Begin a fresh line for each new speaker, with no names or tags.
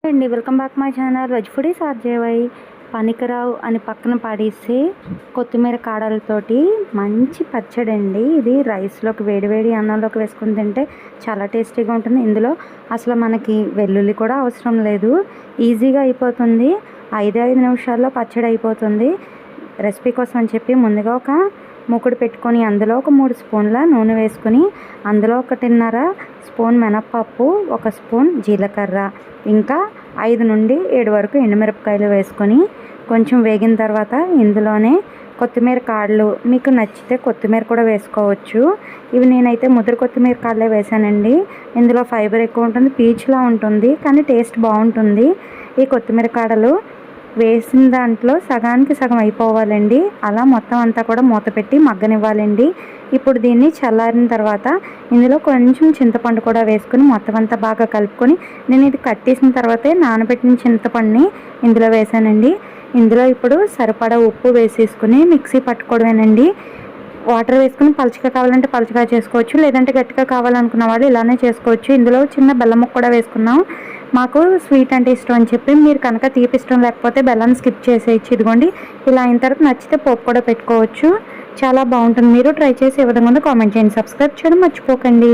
అండి, welcome back my channel veg foodies RJY. పనికిరావు అని పక్కన పడేసి కొత్తిమీర కాడలతోటి మంచి పచ్చడి అండి. ఇది రైస్లోకి వేడివేడి అన్నంలోకి వేసుకుని తింటే చాలా టేస్టీగా ఉంటుంది. ఇందులో అసలు మనకి వెల్లుల్లి కూడా అవసరం లేదు, ఈజీగా అయిపోతుంది. 5 నిమిషాల్లో పచ్చడి అయిపోతుంది. రెసిపీ కోసం అని చెప్పి ముందుగా ఒక మూకుడు పెట్టుకొని అందులో ఒక 3 స్పూన్ల నూనె వేసుకొని అందులో 1.5 స్పూన్ మినప్పప్పు, 1 స్పూన్ జీలకర్ర, ఇంకా 5 నుండి 7 వరకు ఎండుమిరపకాయలు వేసుకొని కొంచెం వేగిన తర్వాత ఇందులోనే కొత్తిమీర కాడలు, మీకు నచ్చితే కొత్తిమీర కూడా వేసుకోవచ్చు. ఇవి నేనైతే ముద్ర కొత్తిమీర కాడలే వేసానండి. ఇందులో ఫైబర్ ఎక్కువ ఉంటుంది, పీచులా ఉంటుంది, కానీ టేస్ట్ బాగుంటుంది. ఈ కొత్తిమీర కాడలు వేసిన దాంట్లో సగానికి సగం అయిపోవాలండి. అలా మొత్తం అంతా కూడా మూత పెట్టి మగ్గనివ్వాలండి. ఇప్పుడు దీన్ని చల్లారిన తర్వాత ఇందులో కొంచెం చింతపండు కూడా వేసుకుని మొత్తం అంతా బాగా కలుపుకొని, నేను ఇది కట్టేసిన తర్వాతే నానబెట్టిన చింతపండుని ఇందులో వేసానండి. ఇందులో ఇప్పుడు సరిపడా ఉప్పు వేసేసుకుని మిక్సీ పట్టుకోవడమేనండి. వాటర్ వేసుకుని పలుచగా కావాలంటే పలుచగా చేసుకోవచ్చు, లేదంటే గట్టిగా కావాలనుకున్న వాళ్ళు ఇలానే చేసుకోవచ్చు. ఇందులో చిన్న బెల్లం ముక్క కూడా వేసుకున్నాం. మాకు స్వీట్ అంటే ఇష్టం అని చెప్పి, మీరు కనుక తీపి ఇష్టం లేకపోతే బెల్లాన్ని స్కిప్ చేసేయచ్చు. ఇదిగోండి, ఇలా అయిన తర్వాత నచ్చితే పోపు కూడా పెట్టుకోవచ్చు. చాలా బాగుంటుంది. మీరు ట్రై చేసి ఏ విధంగా ఉందో కామెంట్ చేయండి. సబ్స్క్రైబ్ చేయడం మర్చిపోకండి.